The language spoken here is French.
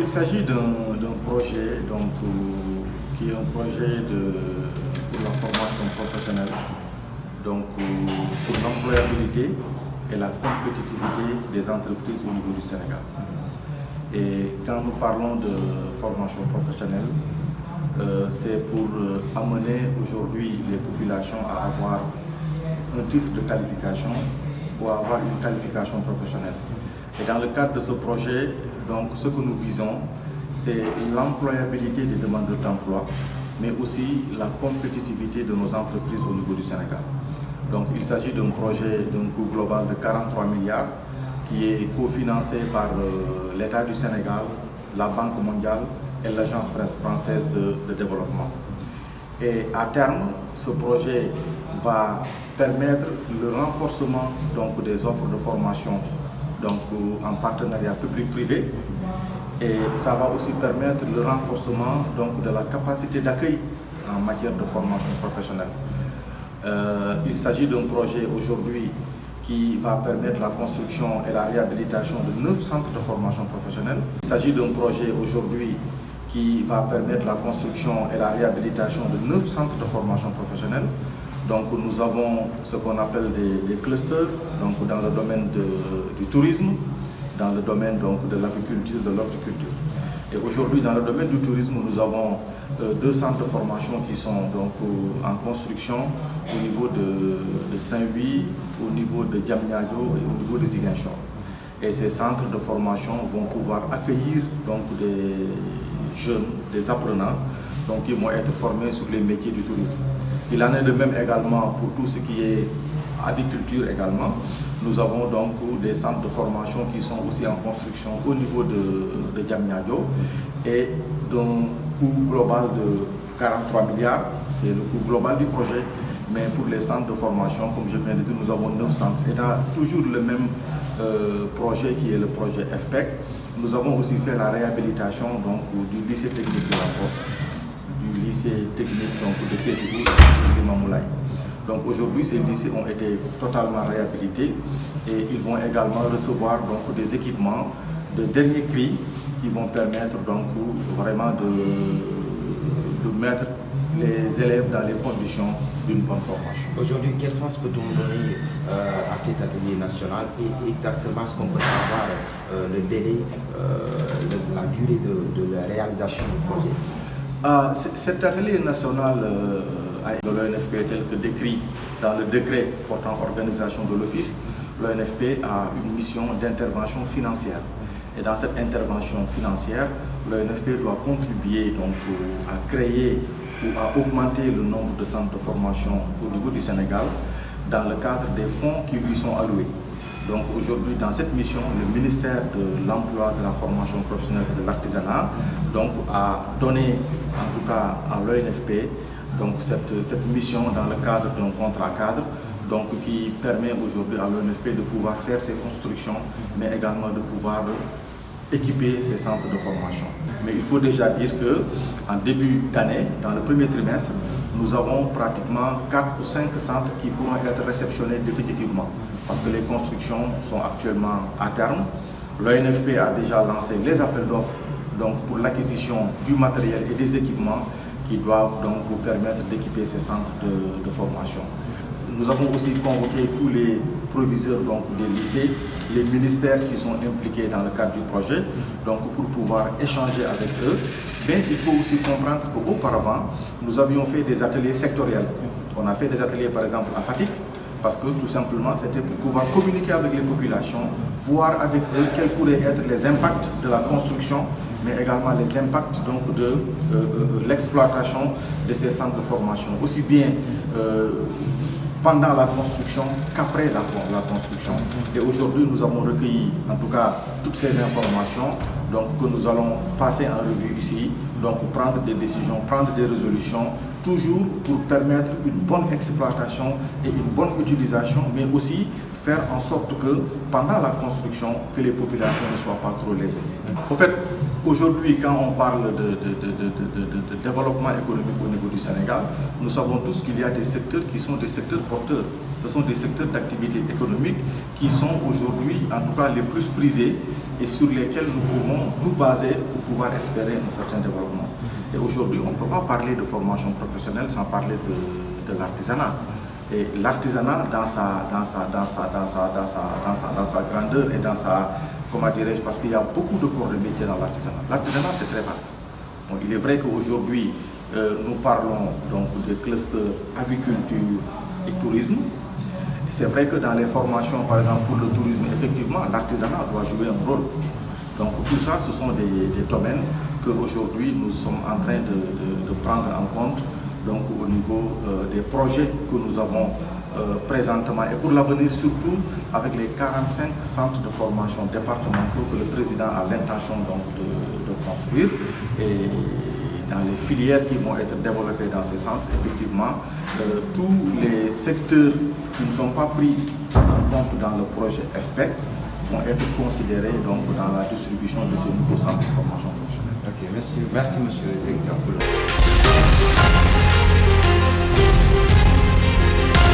il s'agit d'un projet qui est un projet pour la formation professionnelle, pour l'employabilité et la compétitivité des entreprises au niveau du Sénégal. Et quand nous parlons de formation professionnelle, c'est pour amener aujourd'hui les populations à avoir un titre de qualification ou à avoir une qualification professionnelle. Et dans le cadre de ce projet, ce que nous visons, c'est l'employabilité des demandeurs d'emploi, mais aussi la compétitivité de nos entreprises au niveau du Sénégal. Donc il s'agit d'un projet d'un coût global de 43 milliards qui est cofinancé par l'État du Sénégal, la Banque mondiale et l'Agence française de développement. Et à terme, ce projet va permettre le renforcement des offres de formation en partenariat public-privé, et ça va aussi permettre le renforcement de la capacité d'accueil en matière de formation professionnelle. Il s'agit d'un projet aujourd'hui qui va permettre la construction et la réhabilitation de 9 centres de formation professionnelle. Il s'agit d'un projet aujourd'hui qui va permettre la construction et la réhabilitation de 9 centres de formation professionnelle. Donc nous avons ce qu'on appelle des clusters dans le domaine du tourisme, dans le domaine de l'agriculture, de l'horticulture. Et aujourd'hui, dans le domaine du tourisme, nous avons 2 centres de formation qui sont en construction au niveau de Saint-Louis, au niveau de Diamniadio et au niveau de Ziguinchor. Et ces centres de formation vont pouvoir accueillir des jeunes, des apprenants, qui vont être formés sur les métiers du tourisme. Il en est de même également pour tout ce qui est aviculture également. Nous avons des centres de formation qui sont aussi en construction au niveau de Diamniadio et d'un coût global de 43 milliards, c'est le coût global du projet, mais pour les centres de formation, comme je viens de dire, nous avons 9 centres. Et dans toujours le même projet qui est le projet FPEC, nous avons aussi fait la réhabilitation du lycée technique de la Fosse, du lycée technique de Kédougou et de Mamoulaye. Donc aujourd'hui, ces lycées ont été totalement réhabilités et ils vont également recevoir des équipements de dernier cri qui vont permettre vraiment de mettre les élèves dans les conditions d'une bonne formation. Aujourd'hui, quel sens peut-on donner à cet atelier national et exactement ce qu'on peut savoir, le délai, la durée de la réalisation du projet? Cet atelier national de l'ONFP tel que décrit dans le décret portant organisation de l'office, l'ONFP a une mission d'intervention financière. Et dans cette intervention financière, l'ONFP doit contribuer à créer ou à augmenter le nombre de centres de formation au niveau du Sénégal dans le cadre des fonds qui lui sont alloués. Donc aujourd'hui, dans cette mission, le ministère de l'Emploi, de la formation professionnelle et de l'artisanat a donné en tout cas à l'ONFP cette mission dans le cadre d'un contrat cadre qui permet aujourd'hui à l'ONFP de pouvoir faire ses constructions, mais également de pouvoir équiper ces centres de formation. Mais il faut déjà dire qu'en début d'année, dans le premier trimestre, nous avons pratiquement 4 ou 5 centres qui pourront être réceptionnés définitivement parce que les constructions sont actuellement à terme. L'ONFP a déjà lancé les appels d'offres pour l'acquisition du matériel et des équipements qui doivent vous permettre d'équiper ces centres de formation. Nous avons aussi convoqué tous les proviseurs des lycées, les ministères qui sont impliqués dans le cadre du projet, pour pouvoir échanger avec eux. Mais il faut aussi comprendre qu'auparavant, nous avions fait des ateliers sectoriels. On a fait des ateliers par exemple à Fatick, parce que tout simplement c'était pour pouvoir communiquer avec les populations, voir avec eux quels pourraient être les impacts de la construction, mais également les impacts de l'exploitation de ces centres de formation, aussi bien pendant la construction qu'après la construction. Et aujourd'hui, nous avons recueilli en tout cas toutes ces informations que nous allons passer en revue ici, pour prendre des décisions, prendre des résolutions, toujours pour permettre une bonne exploitation et une bonne utilisation, mais aussi faire en sorte que pendant la construction, que les populations ne soient pas trop lésées. En fait, aujourd'hui, quand on parle de développement économique au niveau du Sénégal, nous savons tous qu'il y a des secteurs qui sont des secteurs porteurs. Ce sont des secteurs d'activité économique qui sont aujourd'hui, en tout cas, les plus prisés et sur lesquels nous pouvons nous baser pour pouvoir espérer un certain développement. Et aujourd'hui, on ne peut pas parler de formation professionnelle sans parler de l'artisanat. Et l'artisanat dans sa grandeur et dans sa, comment dirais-je, parce qu'il y a beaucoup de corps de métier dans l'artisanat. L'artisanat, c'est très vaste. Donc, il est vrai qu'aujourd'hui, nous parlons donc de clusters agriculture et tourisme. C'est vrai que dans les formations, par exemple pour le tourisme, effectivement, l'artisanat doit jouer un rôle. Donc tout ça, ce sont des domaines qu'aujourd'hui nous sommes en train de prendre en compte donc, au niveau des projets que nous avons présentement et pour l'avenir surtout avec les 45 centres de formation départementaux que le président a l'intention de construire. Et dans les filières qui vont être développées dans ces centres, effectivement, tous les secteurs qui ne sont pas pris en compte dans le projet FPEC vont être considérés donc, dans la distribution de ces nouveaux centres de formation professionnelle. Ok, merci monsieur le directeur.